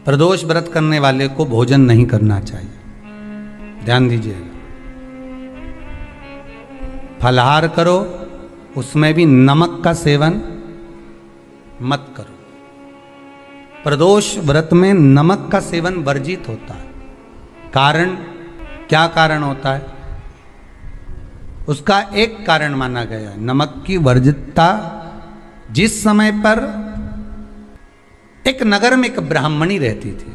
प्रदोष व्रत करने वाले को भोजन नहीं करना चाहिए, ध्यान दीजिएगा। फलाहार करो, उसमें भी नमक का सेवन मत करो। प्रदोष व्रत में नमक का सेवन वर्जित होता है। कारण, क्या कारण होता है? उसका एक कारण माना गया है, नमक की वर्जितता। जिस समय पर एक नगर में एक ब्राह्मणी रहती थी,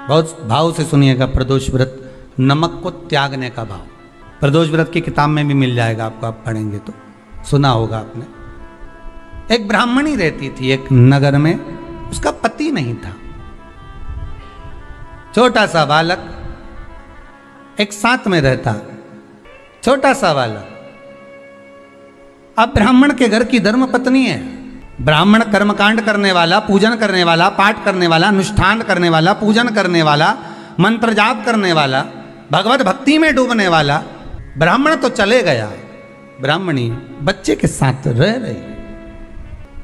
बहुत भाव से सुनिएगा, प्रदोष व्रत नमक को त्यागने का भाव। प्रदोष व्रत की किताब में भी मिल जाएगा आपको, आप पढ़ेंगे तो सुना होगा आपने। एक ब्राह्मणी रहती थी एक नगर में, उसका पति नहीं था, छोटा सा बालक एक साथ में रहता, छोटा सा बालक। अब ब्राह्मण के घर की धर्म पत्नी है, ब्राह्मण कर्मकांड करने वाला, पूजन करने वाला, पाठ करने वाला, अनुष्ठान करने वाला, पूजन करने वाला, मंत्र जाप करने वाला, भगवत भक्ति में डूबने वाला। ब्राह्मण तो चले गया, ब्राह्मणी बच्चे के साथ रह रही,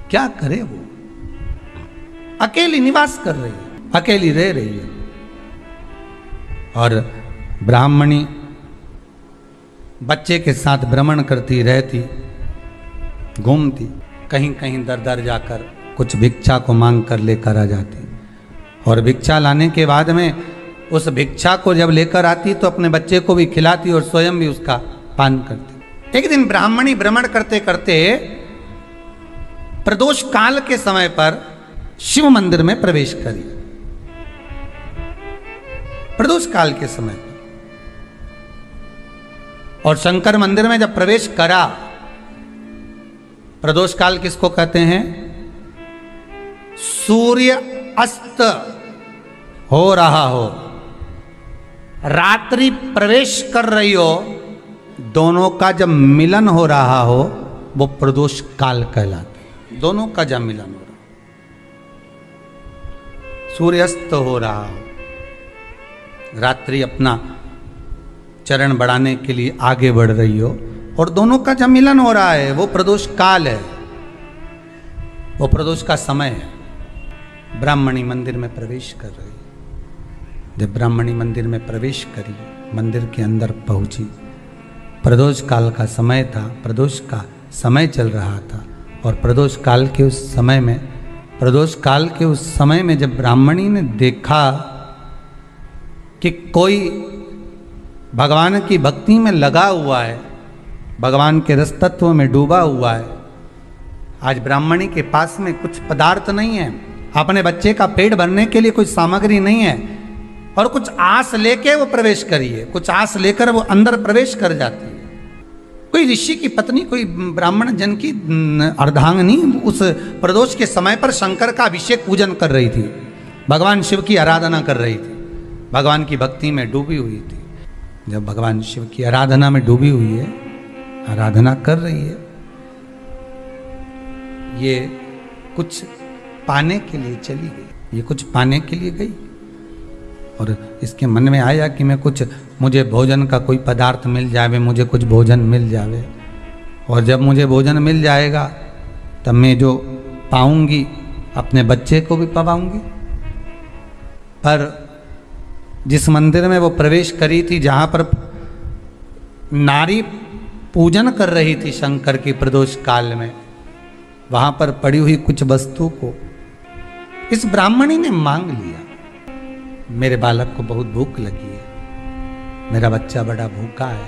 क्या करे वो? अकेली निवास कर रही है, अकेली रह रही है। और ब्राह्मणी बच्चे के साथ भ्रमण करती रहती, घूमती, कहीं कहीं दर दर जाकर कुछ भिक्षा को मांग कर लेकर आ जाती। और भिक्षा लाने के बाद में उस भिक्षा को जब लेकर आती तो अपने बच्चे को भी खिलाती और स्वयं भी उसका पान करती। एक दिन ब्राह्मणी भ्रमण करते करते प्रदोष काल के समय पर शिव मंदिर में प्रवेश करी। प्रदोष काल के समय पर, और शंकर मंदिर में जब प्रवेश करा, प्रदोष काल किसको कहते हैं? सूर्य अस्त हो रहा हो, रात्रि प्रवेश कर रही हो, दोनों का जब मिलन हो रहा हो वो प्रदोष काल कहलाता। दोनों का जब मिलन हो रहा, सूर्यास्त हो रहा हो, रात्रि अपना चरण बढ़ाने के लिए आगे बढ़ रही हो, और दोनों का जब मिलन हो रहा है, वो प्रदोष काल है, वो प्रदोष का समय है। ब्राह्मणी मंदिर में प्रवेश कर रही। जब ब्राह्मणी मंदिर में प्रवेश करी, मंदिर के अंदर पहुंची, प्रदोष काल का समय था, प्रदोष का समय चल रहा था। और प्रदोष काल के उस समय में, प्रदोष काल के उस समय में जब ब्राह्मणी ने देखा कि कोई भगवान की भक्ति में लगा हुआ है, भगवान के रस तत्व में डूबा हुआ है। आज ब्राह्मणी के पास में कुछ पदार्थ नहीं है, अपने बच्चे का पेट भरने के लिए कुछ सामग्री नहीं है, और कुछ आस लेके वो प्रवेश करी है, कुछ आस लेकर वो अंदर प्रवेश कर जाती है। कोई ऋषि की पत्नी, कोई ब्राह्मण जन की अर्धांगिनी उस प्रदोष के समय पर शंकर का अभिषेक पूजन कर रही थी, भगवान शिव की आराधना कर रही थी, भगवान की भक्ति में डूबी हुई थी। जब भगवान शिव की आराधना में डूबी हुई है, आराधना कर रही है, ये कुछ पाने के लिए चली गई, ये कुछ पाने के लिए गई, और इसके मन में आया कि मैं कुछ, मुझे भोजन का कोई पदार्थ मिल जावे, मुझे कुछ भोजन मिल जावे, और जब मुझे भोजन मिल जाएगा तब मैं जो पाऊंगी अपने बच्चे को भी पवाऊंगी। पर जिस मंदिर में वो प्रवेश करी थी, जहाँ पर नारी पूजन कर रही थी शंकर की प्रदोष काल में, वहाँ पर पड़ी हुई कुछ वस्तु को इस ब्राह्मणी ने मांग लिया। मेरे बालक को बहुत भूख लगी है, मेरा बच्चा बड़ा भूखा है,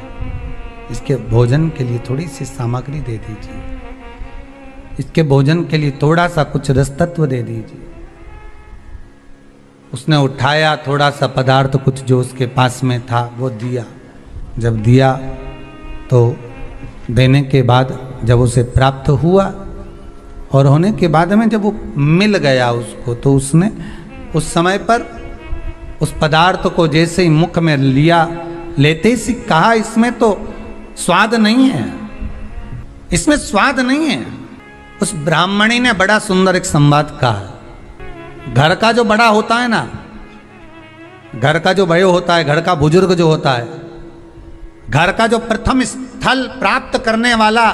इसके भोजन के लिए थोड़ी सी सामग्री दे दीजिए, इसके भोजन के लिए थोड़ा सा कुछ रस तत्व दे दीजिए। उसने उठाया थोड़ा सा पदार्थ, कुछ जो उसके पास में था वो दिया। जब दिया तो देने के बाद जब उसे प्राप्त हुआ, और होने के बाद में जब वो मिल गया उसको, तो उसने उस समय पर उस पदार्थ को जैसे ही मुख में लिया, लेते ही कहा, इसमें तो स्वाद नहीं है, इसमें स्वाद नहीं है। उस ब्राह्मणी ने बड़ा सुंदर एक संवाद कहा। घर का जो बड़ा होता है ना, घर का जो बड़े होता है, घर का बुजुर्ग जो होता है, घर का जो प्रथम स्थल प्राप्त करने वाला,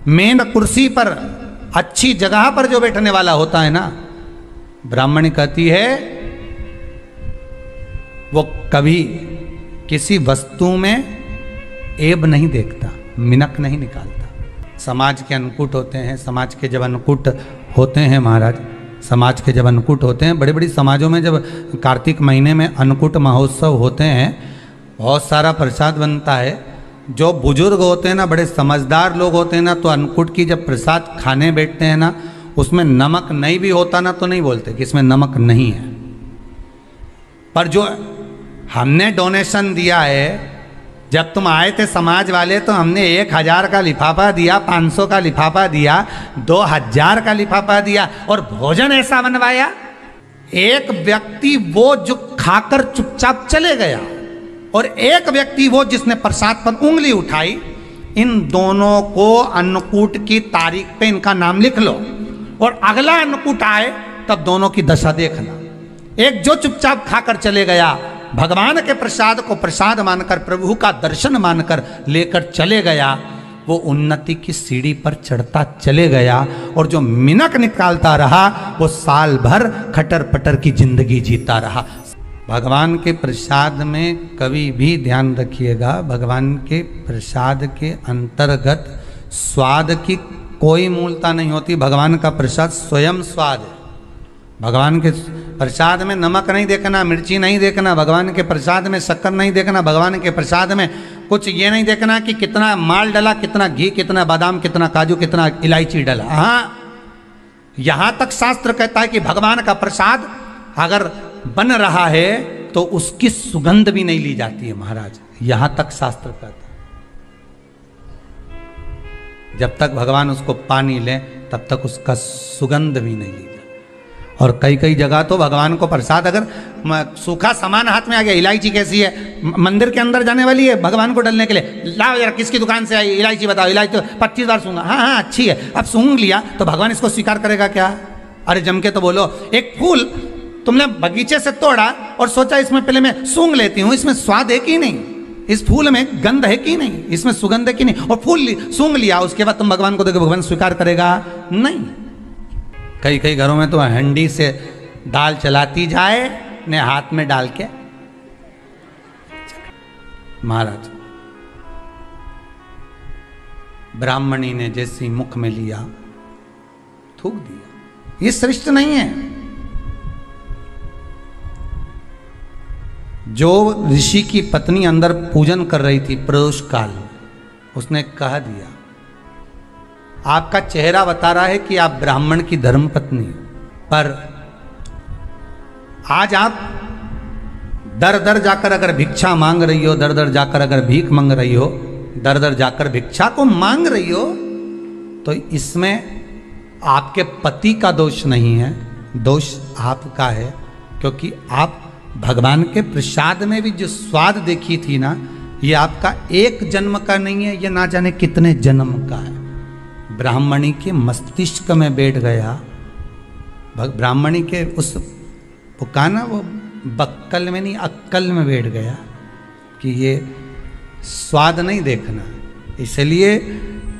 मेन कुर्सी पर, अच्छी जगह पर जो बैठने वाला होता है ना, ब्राह्मणी कहती है वो कभी किसी वस्तु में ऐब नहीं देखता, मिनक नहीं निकालता। समाज के अन्नकूट होते हैं, समाज के जब अन्नकूट होते हैं महाराज, समाज के जब अन्नकूट होते हैं, बड़े बड़ी समाजों में जब कार्तिक महीने में अन्नकूट महोत्सव होते हैं, बहुत सारा प्रसाद बनता है। जो बुजुर्ग होते हैं ना, बड़े समझदार लोग होते हैं ना, तो अन्नकूट की जब प्रसाद खाने बैठते हैं ना, उसमें नमक नहीं भी होता ना तो नहीं बोलते कि इसमें नमक नहीं है। पर जो हमने डोनेशन दिया है, जब तुम आए थे समाज वाले तो हमने 1000 का लिफाफा दिया, 500 का लिफाफा दिया, 2000 का लिफाफा दिया और भोजन ऐसा बनवाया। एक व्यक्ति वो जो खाकर चुपचाप चले गया और एक व्यक्ति वो जिसने प्रसाद पर उंगली उठाई। इन दोनों को अन्नकूट की तारीख पे इनका नाम लिख लो और अगला अन्नकूट आए तब दोनों की दशा देखना। एक जो चुपचाप खाकर चले गया, भगवान के प्रसाद को प्रसाद मानकर, प्रभु का दर्शन मानकर लेकर चले गया, वो उन्नति की सीढ़ी पर चढ़ता चले गया। और जो मिनक निकालता रहा वो साल भर खटर पटर की जिंदगी जीता रहा। भगवान के प्रसाद में कभी भी ध्यान रखिएगा, भगवान के प्रसाद के अंतर्गत स्वाद की कोई मूलता नहीं होती। भगवान का प्रसाद स्वयं स्वाद है। भगवान के प्रसाद में नमक नहीं देखना, मिर्ची नहीं देखना, भगवान के प्रसाद में शक्कर नहीं देखना, भगवान के प्रसाद में कुछ ये नहीं देखना कि कितना माल डला, कितना घी, कितना बादाम, कितना काजू, कितना इलायची डला। हाँ, यहाँ तक शास्त्र कहता है कि भगवान का प्रसाद अगर बन रहा है तो उसकी सुगंध भी नहीं ली जाती है महाराज। यहां तक शास्त्र कहता है। जब तक भगवान उसको पानी ले तब तक उसका सुगंध भी नहीं ली जाती। और कई कई जगह तो भगवान को प्रसाद अगर सूखा सामान हाथ में आ गया, इलायची कैसी है, मंदिर के अंदर जाने वाली है भगवान को डलने के लिए, लाओ यार किसकी दुकान से आई इलायची बताओ, इलायची तो 25 बार सूंघा, हाँ हाँ अच्छी है, अब सूंघ लिया तो भगवान इसको स्वीकार करेगा क्या? अरे जम के तो बोलो। एक फूल तुमने बगीचे से तोड़ा और सोचा इसमें पहले मैं सूंघ लेती हूं, इसमें स्वाद है कि नहीं, इस फूल में गंध है कि नहीं, इसमें सुगंध है कि नहीं, और फूल सूंघ लिया, उसके बाद तुम भगवान को देखो, भगवान स्वीकार करेगा नहीं। कई कई घरों में तो हंडी से दाल चलाती जाए ने हाथ में डाल के। महाराज ब्राह्मणी ने जैसी मुख में लिया थूक दिया। ये श्रेष्ठ नहीं है। जो ऋषि की पत्नी अंदर पूजन कर रही थी प्रदोष काल, उसने कह दिया, आपका चेहरा बता रहा है कि आप ब्राह्मण की धर्म पत्नी, पर आज आप दर दर जाकर अगर भिक्षा मांग रही हो, दर दर जाकर अगर भीख मांग रही हो, दर दर जाकर भिक्षा को मांग रही हो, तो इसमें आपके पति का दोष नहीं है, दोष आपका है। क्योंकि आप भगवान के प्रसाद में भी जो स्वाद देखी थी ना, ये आपका एक जन्म का नहीं है, ये ना जाने कितने जन्म का है। ब्राह्मणी के मस्तिष्क में बैठ गया, ब्राह्मणी के उस वो कहा ना, वो बक्कल में नहीं अक्कल में बैठ गया कि ये स्वाद नहीं देखना। इसलिए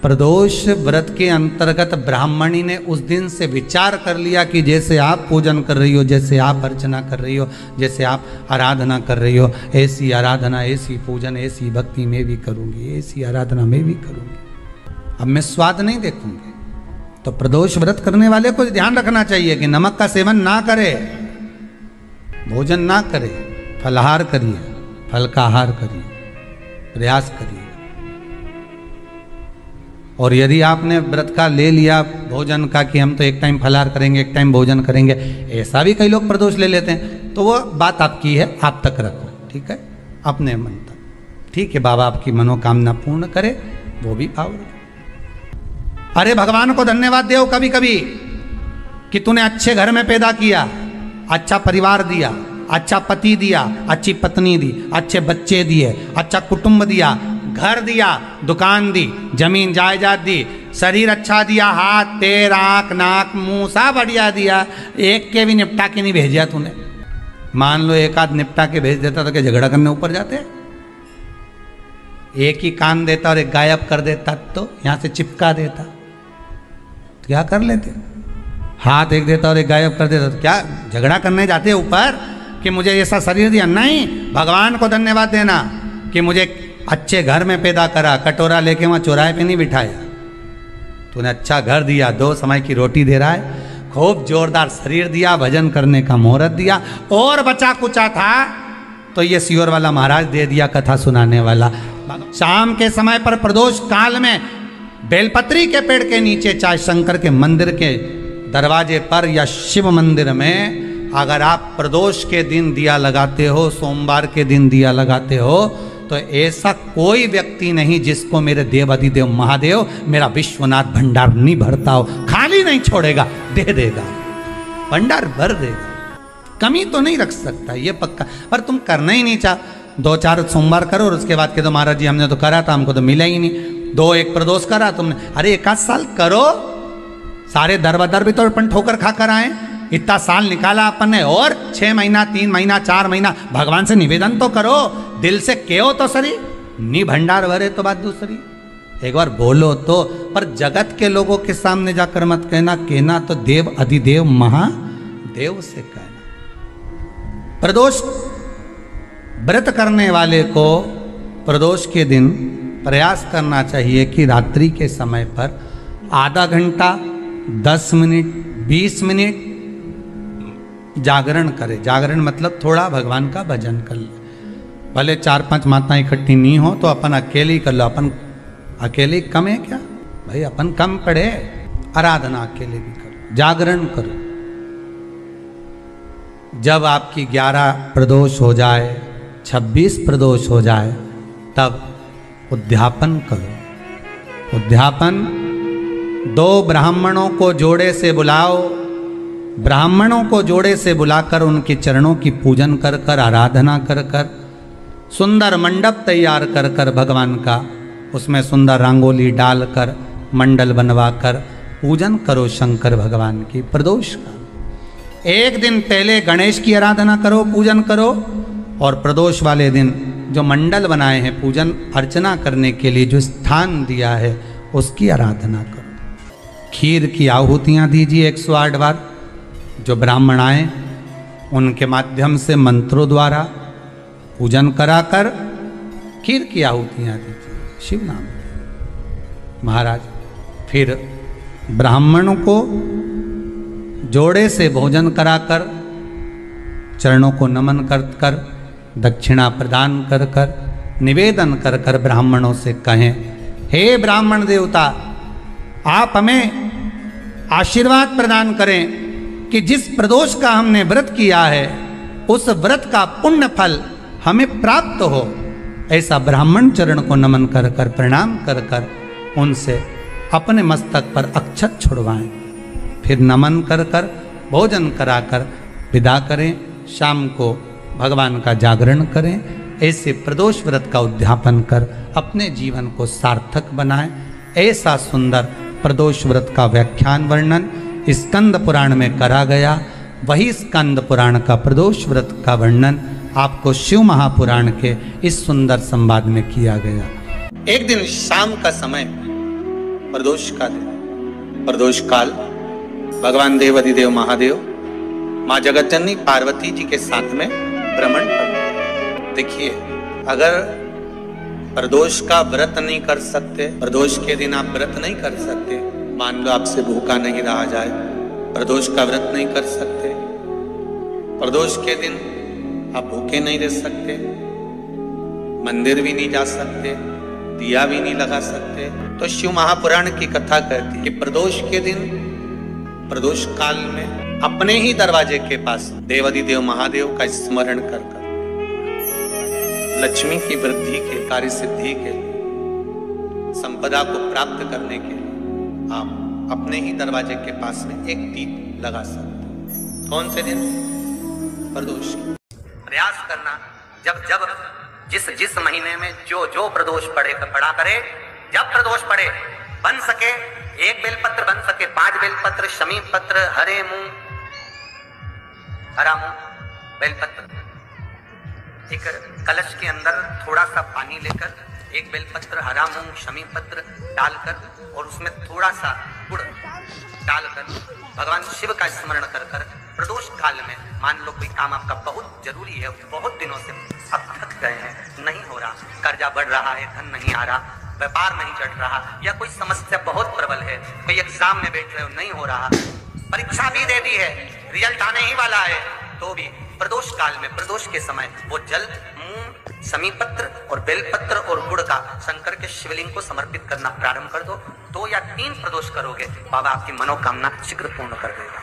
प्रदोष व्रत के अंतर्गत ब्राह्मणी ने उस दिन से विचार कर लिया कि जैसे आप पूजन कर रही हो, जैसे आप अर्चना कर रही हो, जैसे आप आराधना कर रही हो, ऐसी आराधना, ऐसी पूजन, ऐसी भक्ति मैं भी करूँगी, ऐसी आराधना मैं भी करूँगी। अब मैं स्वाद नहीं देखूंगी। तो प्रदोष व्रत करने वाले को ध्यान रखना चाहिए कि नमक का सेवन ना करे, भोजन ना करे, फलाहार करिए, फल का आहार करिए, प्रयास करिए। और यदि आपने व्रत का ले लिया भोजन का कि हम तो एक टाइम फलाहार करेंगे, एक टाइम भोजन करेंगे, ऐसा भी कई लोग प्रदोष ले लेते हैं, तो वो बात आपकी है, आप तक रखो, ठीक है, अपने मन तक। ठीक है, बाबा आपकी मनोकामना पूर्ण करे, वो भी भाव रखो। अरे भगवान को धन्यवाद दो कभी कभी कि तूने अच्छे घर में पैदा किया, अच्छा परिवार दिया, अच्छा पति दिया, अच्छी पत्नी दी, अच्छे बच्चे दिए, अच्छा कुटुंब दिया, घर दिया, दुकान दी, जमीन जायदाद दी, शरीर अच्छा दिया, हाथ पैर आँख नाक मुंह सब बढ़िया दिया, एक के भी निपटा के नहीं भेजा तूने। मान लो एक आध निपटा के भेज देता तो क्या झगड़ा करने ऊपर जाते? एक ही कान देता और एक गायब कर देता तो यहाँ से चिपका देता, क्या कर लेते? हाथ एक देता और एक गायब कर देता। तो क्या झगड़ा करने जाते हो ऊपर कि मुझे ऐसा शरीर दिया? नहीं, भगवान को धन्यवाद देना कि मुझे अच्छे घर में पैदा करा, कटोरा लेके वहाँ चौराहे पे नहीं बिठाया। तूने अच्छा घर दिया, 2 समय की रोटी दे रहा है, खूब जोरदार शरीर दिया, भजन करने का मुहूर्त दिया, और बचा कुचा था तो ये सियोर वाला महाराज दे दिया, कथा सुनाने वाला। शाम के समय पर प्रदोष काल में बेलपत्री के पेड़ के नीचे, चाहे शंकर के मंदिर के दरवाजे पर या शिव मंदिर में, अगर आप प्रदोष के दिन दिया लगाते हो, सोमवार के दिन दिया लगाते हो, तो ऐसा कोई व्यक्ति नहीं जिसको मेरे देव अधिदेव महादेव, मेरा विश्वनाथ भंडार नहीं भरता हो। खाली नहीं छोड़ेगा, दे देगा, भंडार भर देगा, कमी तो नहीं रख सकता, ये पक्का। पर तुम करना ही नहीं चाह, 2-4 सोमवार करो और उसके बाद के तो महाराज जी हमने तो करा था, हमको तो मिला ही नहीं। 2-1 प्रदोष करा तुमने, अरे 1 साल करो, सारे दर बदर भी तो अपन ठोकर खा कर आए, इतना साल निकाला अपन ने, और 6 महीना 3 महीना 4 महीना भगवान से निवेदन तो करो, दिल से कहो तो सरी, नी भंडार भरे तो बात दूसरी, एक बार बोलो तो। पर जगत के लोगों के सामने जाकर मत कहना, कहना तो देव अधिदेव महादेव से कहना। प्रदोष व्रत करने वाले को प्रदोष के दिन प्रयास करना चाहिए कि रात्रि के समय पर आधा घंटा, 10 मिनट, 20 मिनट जागरण करे। जागरण मतलब थोड़ा भगवान का भजन कर ले। भले 4-5 माताएं इकट्ठी नहीं हो तो अपन अकेले ही कर लो। अपन अकेले कम है क्या भाई? अपन कम पड़े, आराधना अकेले भी करो, जागरण करो। जब आपकी 11 प्रदोष हो जाए, 26 प्रदोष हो जाए, तब उद्यापन करो। उद्यापन 2 ब्राह्मणों को जोड़े से बुलाओ, ब्राह्मणों को जोड़े से बुलाकर उनके चरणों की पूजन कर कर, आराधना कर कर, सुंदर मंडप तैयार कर कर भगवान का, उसमें सुंदर रंगोली डालकर, मंडल बनवाकर पूजन करो शंकर भगवान की प्रदोष का। एक दिन पहले गणेश की आराधना करो, पूजन करो, और प्रदोष वाले दिन जो मंडल बनाए हैं पूजन अर्चना करने के लिए, जो स्थान दिया है, उसकी आराधना करो। खीर की आहुतियाँ दीजिए 108 बार। जो ब्राह्मण आए उनके माध्यम से मंत्रों द्वारा पूजन कराकर खीर की आहुतियाँ दीजिए शिव नाम महाराज। फिर ब्राह्मणों को जोड़े से भोजन कराकर, चरणों को नमन कर कर, दक्षिणा प्रदान कर कर, निवेदन कर कर ब्राह्मणों से कहें, हे ब्राह्मण देवता, आप हमें आशीर्वाद प्रदान करें कि जिस प्रदोष का हमने व्रत किया है, उस व्रत का पुण्य फल हमें प्राप्त हो। ऐसा ब्राह्मण चरण को नमन कर कर, प्रणाम कर कर उनसे अपने मस्तक पर अक्षत छुड़वाएं। फिर नमन कर कर, भोजन कराकर विदा करें। शाम को भगवान का जागरण करें। ऐसे प्रदोष व्रत का उद्यापन कर अपने जीवन को सार्थक बनाएं। ऐसा सुंदर प्रदोष व्रत का व्याख्यान वर्णन स्कंद पुराण में करा गया। वही स्कंद पुराण का प्रदोष व्रत का वर्णन आपको शिव महापुराण के इस सुंदर संवाद में किया गया। एक दिन शाम का समय, प्रदोष का दिन, प्रदोष काल, भगवान देव अधिदेव महादेव माँ जगतजननी पार्वती जी के साथ में भ्रमण करते। देखिए, अगर प्रदोष का व्रत नहीं कर सकते, प्रदोष के दिन आप व्रत नहीं कर सकते, मान लो आपसे भूखा नहीं रहा जाए, प्रदोष का व्रत नहीं कर सकते, प्रदोष के दिन आप भूखे नहीं रह सकते, मंदिर भी नहीं जा सकते, दिया भी नहीं लगा सकते, तो शिव महापुराण की कथा कहती है कि प्रदोष के दिन, प्रदोष काल में अपने ही दरवाजे के पास देवाधिदेव महादेव का स्मरण कर कर लक्ष्मी की वृद्धि के, कार्य सिद्धि के, संपदा को प्राप्त करने के लिए आप अपने ही दरवाजे के पास में एक दीप लगा सकते हैं। कौन से दिन? प्रदोष। प्रयास करना, जब जब जिस महीने में जो प्रदोष पड़ा करे, जब प्रदोष पड़े, बन सके 1 बेलपत्र, बन सके 5 बेलपत्र, शमी पत्र, हरे मूंग, हरा मूंग, बेलपत्र, एक कलश के अंदर थोड़ा सा पानी लेकर 1 बेलपत्र, हरा मूंग, शमी पत्र डालकर और उसमें थोड़ा सा गुड़ डालकर भगवान शिव का स्मरण कर कर प्रदोष काल में मान लो कोई काम आपका बहुत जरूरी है, बहुत दिनों से आप थक गए हैं, नहीं हो रहा, कर्जा बढ़ रहा है, धन नहीं आ रहा, व्यापार नहीं चढ़ रहा, या कोई समस्या बहुत प्रबल है, कोई एग्जाम में बैठ रहे हो नहीं हो रहा, परीक्षा भी दे दी है, रिजल्ट आने ही वाला है, तो भी प्रदोष काल में प्रदोष के समय वो जल मूंग समीपत्र और बेलपत्र और गुड़ का शंकर के शिवलिंग को समर्पित करना प्रारंभ कर दो। 2 या 3 प्रदोष करोगे, बाबा आपकी मनोकामना शीघ्र पूर्ण कर देगा।